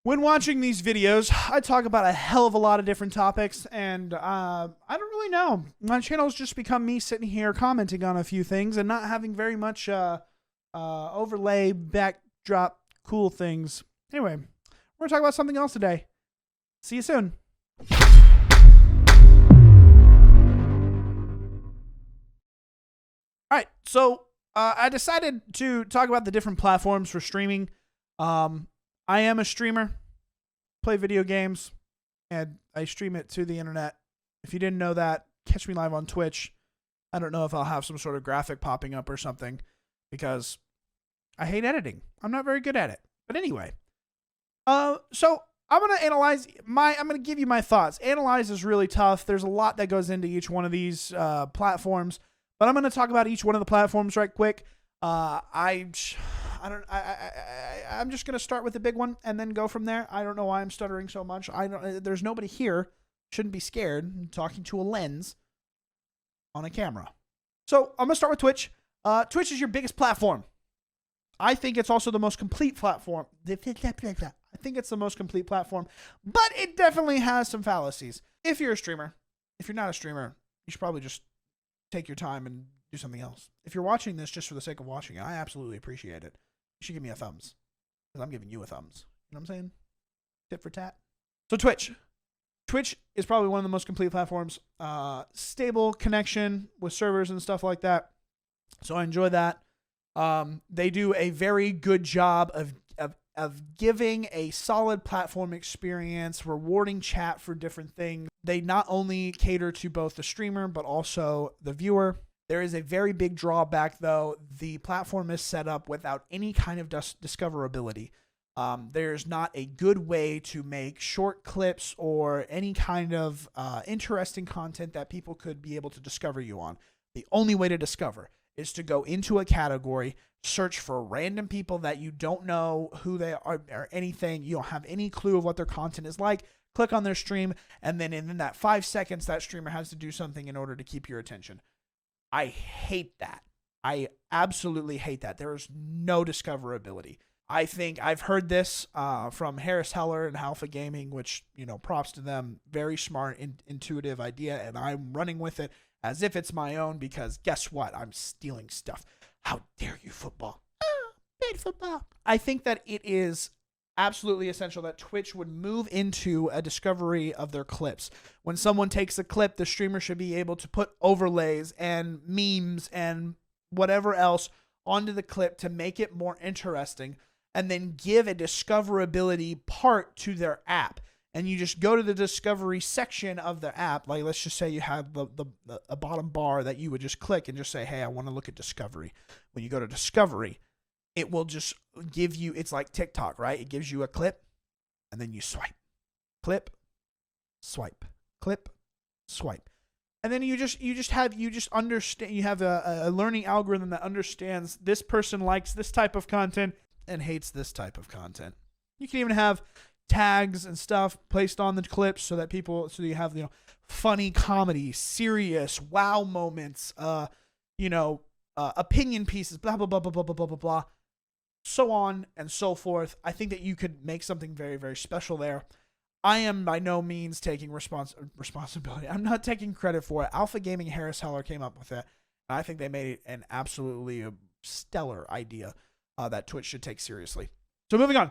When watching these videos, I talk about a hell of a lot of different topics, and I don't really know. My channel's just become me sitting here commenting on a few things and not having very much overlay, backdrop, cool things. Anyway, we're going to talk about something else today. See you soon. All right, so I decided to talk about the different platforms for streaming. I am a streamer, play video games, and I stream it to the internet. If you didn't know that, catch me live on Twitch. I don't know if I'll have some sort of graphic popping up or something because I hate editing. I'm not very good at it. But anyway, so I'm going to I'm going to give you my thoughts. Analyze is really tough. There's a lot that goes into each one of these platforms, but I'm going to talk about each one of the platforms right quick. I'm just going to start with the big one and then go from there. I don't know why I'm stuttering so much. There's nobody here. Shouldn't be scared. I'm talking to a lens on a camera. So I'm going to start with Twitch. Twitch is your biggest platform. I think it's also the most complete platform. I think it's the most complete platform, but it definitely has some fallacies. If you're a streamer, if you're not a streamer, you should probably just take your time and do something else. If you're watching this just for the sake of watching it, I absolutely appreciate it. You should give me a thumbs because I'm giving you a thumbs. You know what I'm saying? Tit for tat. So Twitch. Twitch is probably one of the most complete platforms. Stable connection with servers and stuff like that. So I enjoy that. They do a very good job of giving a solid platform experience, rewarding chat for different things. They not only cater to both the streamer, but also the viewer. There is a very big drawback, though. The platform is set up without any kind of discoverability. There's not a good way to make short clips or any kind of interesting content that people could be able to discover you on. The only way to discover is to go into a category, search for random people that you don't know who they are or anything. You don't have any clue of what their content is like. Click on their stream, and then in that 5 seconds, that streamer has to do something in order to keep your attention. I hate that. I absolutely hate that. There is no discoverability. I think I've heard this from Harris Heller and Alpha Gaming, which, props to them. Very smart, intuitive idea, and I'm running with it as if it's my own because guess what? I'm stealing stuff. How dare you, football? Bad football. I think that it is absolutely essential that Twitch would move into a discovery of their clips. When someone takes a clip, the streamer should be able to put overlays and memes and whatever else onto the clip to make it more interesting and then give a discoverability part to their app. And you just go to the discovery section of the app. Like, let's just say you have a bottom bar that you would just click and just say, hey, I want to look at discovery. When you go to discovery, it will just give you, it's like TikTok, right? It gives you a clip and then you swipe, clip, swipe, clip, swipe. And then you just understand, you have a learning algorithm that understands this person likes this type of content and hates this type of content. You can even have tags and stuff placed on the clips so that you have, funny comedy, serious, wow moments, opinion pieces, blah, blah, blah, blah, blah, blah, blah, blah, blah, so on and so forth. I think that you could make something very, very special there. I am by no means taking responsibility. I'm not taking credit for it. Alpha Gaming, Harris Heller came up with it. And I think they made it an absolutely stellar idea that Twitch should take seriously. So moving on.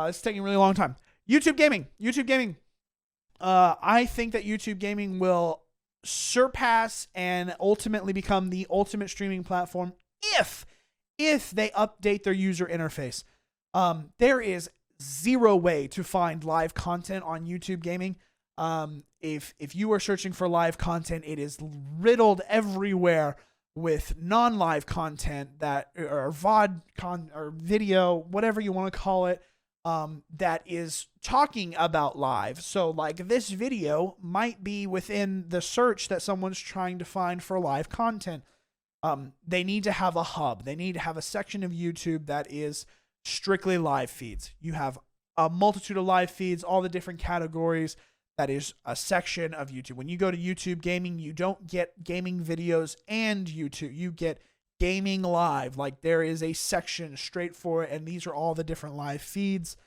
It's taking a really long time. YouTube Gaming. I think that YouTube Gaming will surpass and ultimately become the ultimate streaming platform if they update their user interface. There is zero way to find live content on YouTube Gaming. If you are searching for live content, it is riddled everywhere with non-live content that or VOD or video, whatever you want to call it, that is talking about live. So like this video might be within the search that someone's trying to find for live content. They need to have a hub. They need to have a section of YouTube that is strictly live feeds. You have a multitude of live feeds, all the different categories. That is a section of YouTube. When you go to YouTube Gaming, you don't get gaming videos and YouTube. You get gaming live. Like there is a section straight for it, and these are all the different live feeds.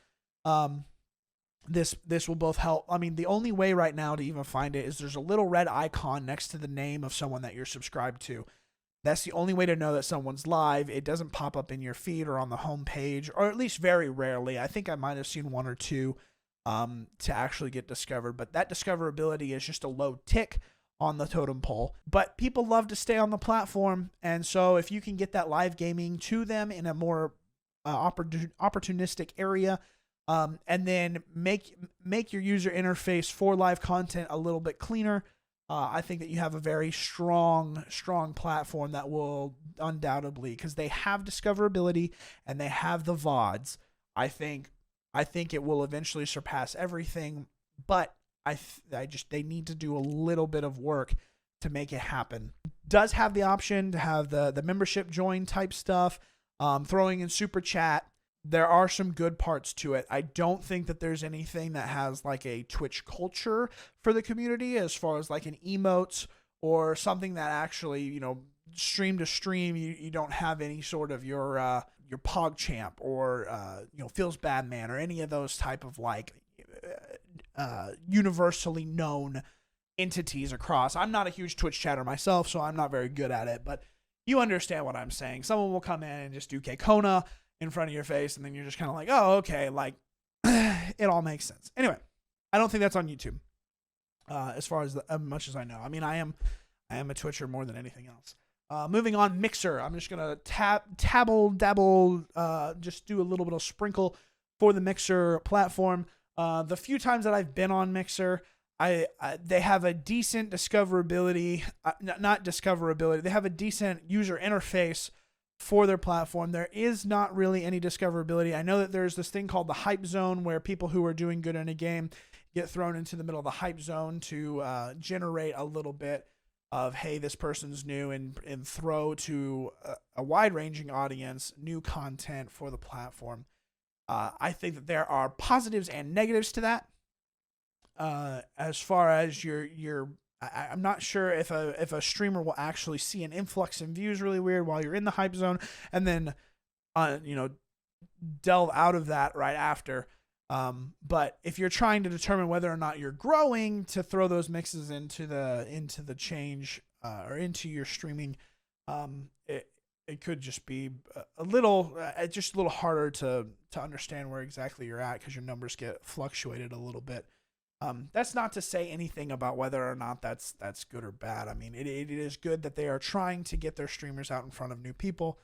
This will both help. I mean, the only way right now to even find it is there's a little red icon next to the name of someone that you're subscribed to. That's the only way to know that someone's live. It doesn't pop up in your feed or on the home page, or at least very rarely. I think I might have seen one or two to actually get discovered, but that discoverability is just a low tick on the totem pole. But people love to stay on the platform, and so if you can get that live gaming to them in a more opportunistic area, and then make your user interface for live content a little bit cleaner, I think that you have a very strong platform that will undoubtedly, because they have discoverability and they have the VODs. I think it will eventually surpass everything, but they need to do a little bit of work to make it happen. Does have the option to have the membership join type stuff, throwing in super chat. There are some good parts to it. I don't think that there's anything that has like a Twitch culture for the community as far as like an emotes or something that actually, stream to stream, you don't have any sort of your PogChamp or, Feels Bad Man or any of those type of like universally known entities across. I'm not a huge Twitch chatter myself, so I'm not very good at it, but you understand what I'm saying. Someone will come in and just do Kona in front of your face, and then you're just kind of like, oh, okay, like, it all makes sense. Anyway, I don't think that's on YouTube, as far as much as I know. I mean, I am a Twitcher more than anything else. Moving on, Mixer. I'm just going to dabble, just do a little bit of sprinkle for the Mixer platform. The few times that I've been on Mixer, they have a decent discoverability, not discoverability, they have a decent user interface for their platform. There is not really any discoverability. I know that there's this thing called the hype zone where people who are doing good in a game get thrown into the middle of the hype zone to generate a little bit of, hey, this person's new, and throw to a wide-ranging audience new content for the platform. I think that there are positives and negatives to that. As far as I'm not sure if a streamer will actually see an influx in views really weird while you're in the hype zone, and then, delve out of that right after. But if you're trying to determine whether or not you're growing, to throw those mixes into the change or into your streaming, it could just be a little harder to understand where exactly you're at, because your numbers get fluctuated a little bit. That's not to say anything about whether or not that's good or bad. I mean, it is good that they are trying to get their streamers out in front of new people.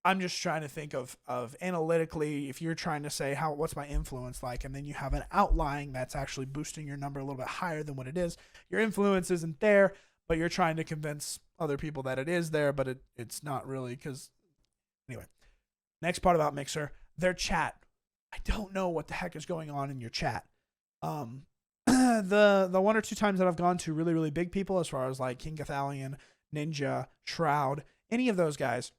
I'm just trying to think of analytically, if you're trying to say what's my influence like, and then you have an outlying that's actually boosting your number a little bit higher than what it is. Your influence isn't there, but you're trying to convince other people that it is there, but it's not really. Because anyway, next part about Mixer, their chat. I don't know what the heck is going on in your chat. The one or two times that I've gone to really, really big people, as far as like King Cathalion, Ninja, Shroud, any of those guys,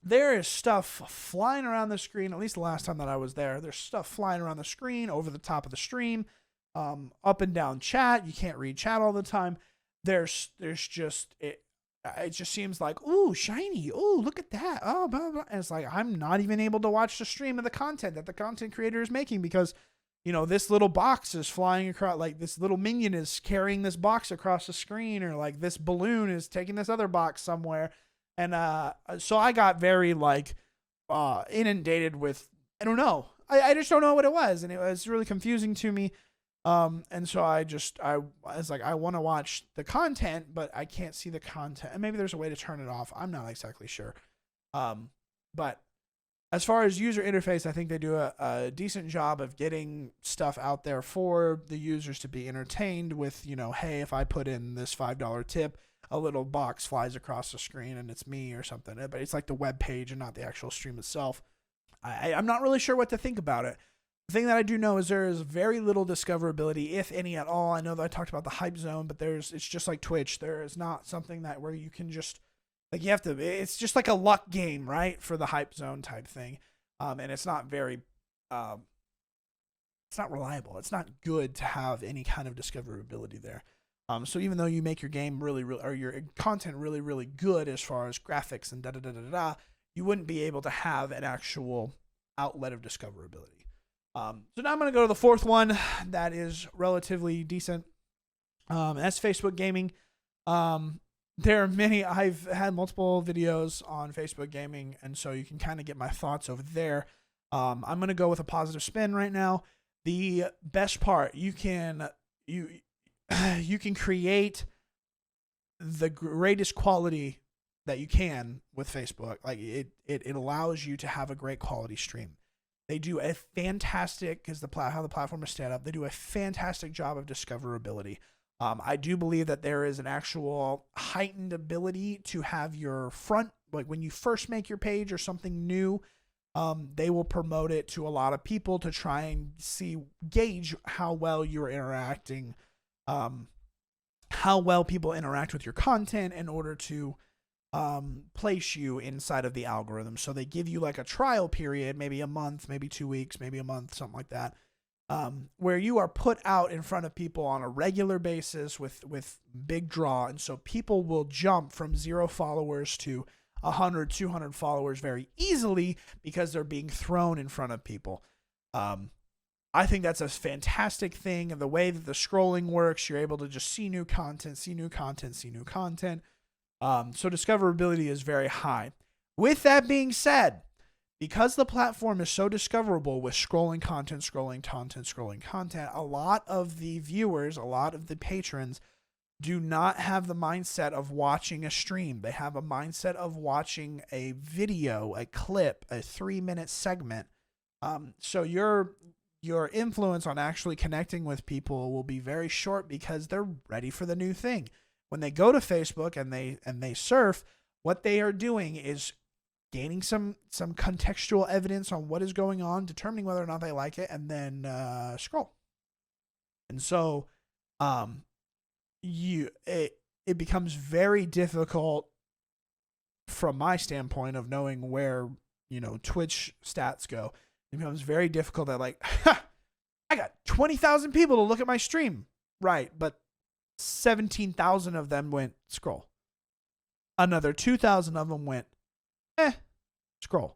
there is stuff flying around the screen. At least the last time that I was there, there's stuff flying around the screen, over the top of the stream, up and down chat. You can't read chat all the time. There's just it just seems like, ooh, shiny, ooh, look at that, oh, blah, blah. And it's like, I'm not even able to watch the stream of the content that the content creator is making, because this little box is flying across, like this little minion is carrying this box across the screen, or like this balloon is taking this other box somewhere. And so I got very inundated with, I don't know. I just don't know what it was. And it was really confusing to me. And so I was like, I want to watch the content, but I can't see the content. And maybe there's a way to turn it off. I'm not exactly sure. But as far as user interface, I think they do a decent job of getting stuff out there for the users to be entertained with, hey, if I put in this $5 tip, a little box flies across the screen and it's me or something. But it's like the web page and not the actual stream itself. I'm not really sure what to think about it. The thing that I do know is there is very little discoverability, if any at all. I know that I talked about the hype zone, but it's just like Twitch. There is not something that where you can just, like, you have to, it's just like a luck game, right? For the hype zone type thing. And it's not very, it's not reliable. It's not good to have any kind of discoverability there. So even though you make your game really, or your content really, really good as far as graphics and you wouldn't be able to have an actual outlet of discoverability. So now I'm going to go to the fourth one that is relatively decent. That's Facebook gaming. There are many. I've had multiple videos on Facebook gaming, and so you can kind of get my thoughts over there. I'm going to go with a positive spin right now. The best part, you can create the greatest quality that you can with Facebook. Like it allows you to have a great quality stream. They do a fantastic, because how the platform is set up, they do a fantastic job of discoverability. I do believe that there is an actual heightened ability to have your front, like when you first make your page or something new, they will promote it to a lot of people to try and gauge how well you're interacting, how well people interact with your content in order to place you inside of the algorithm. So they give you like a trial period, maybe a month, maybe 2 weeks, maybe a month, something like that, where you are put out in front of people on a regular basis with big draw. And so people will jump from 0 followers to 100, 200 followers very easily because they're being thrown in front of people. I think that's a fantastic thing. And the way that the scrolling works, you're able to just see new content, see new content, see new content. So discoverability is very high. With that being said, because the platform is so discoverable with scrolling content, a lot of the viewers, a lot of the patrons do not have the mindset of watching a stream. They have a mindset of watching a video, a clip, a 3-minute segment. So your influence on actually connecting with people will be very short because they're ready for the new thing. When they go to Facebook and they surf, what they are doing is gaining some contextual evidence on what is going on, determining whether or not they like it, and then scroll. And so it becomes very difficult from my standpoint of knowing where, Twitch stats go. It becomes very difficult that like, I got 20,000 people to look at my stream. Right, but 17,000 of them went scroll. Another 2,000 of them went scroll.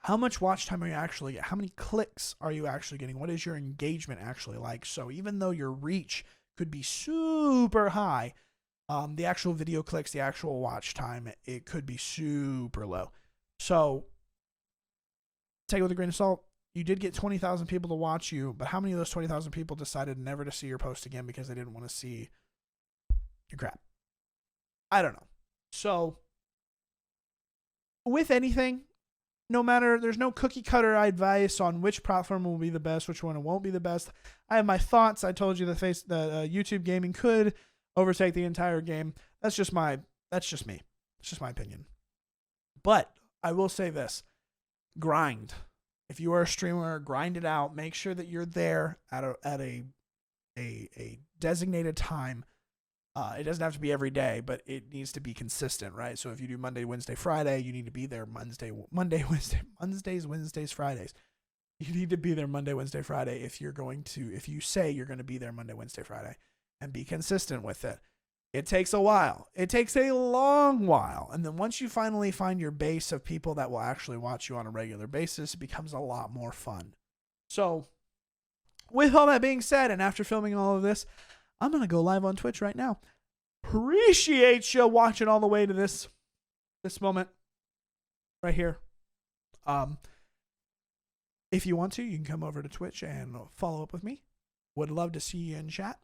How much watch time are you actually getting? How many clicks are you actually getting? What is your engagement actually like? So even though your reach could be super high, the actual video clicks, the actual watch time, it could be super low. So take it with a grain of salt. You did get 20,000 people to watch you, but how many of those 20,000 people decided never to see your post again because they didn't want to see your crap? I don't know. So with anything, no matter, there's no cookie cutter advice on which platform will be the best, which one won't be the best. I have my thoughts. I told you that YouTube gaming could overtake the entire game. That's just me. It's just my opinion. But I will say this: grind. If you are a streamer, grind it out. Make sure that you're there at a designated time. It doesn't have to be every day, but it needs to be consistent, right? So if you do Monday, Wednesday, Friday, you need to be there Wednesdays, Fridays. You need to be there Monday, Wednesday, Friday if you say you're going to be there Monday, Wednesday, Friday, and be consistent with it. It takes a while. It takes a long while. And then once you finally find your base of people that will actually watch you on a regular basis, it becomes a lot more fun. So with all that being said, and after filming all of this, I'm going to go live on Twitch right now. Appreciate you watching all the way to this moment right here. If you want to, you can come over to Twitch and follow up with me. Would love to see you in chat.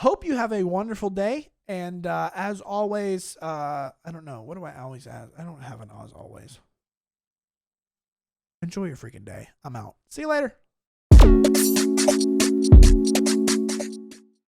Hope you have a wonderful day. And as always, I don't know. What do I always add? I don't have an as always. Enjoy your freaking day. I'm out. See you later.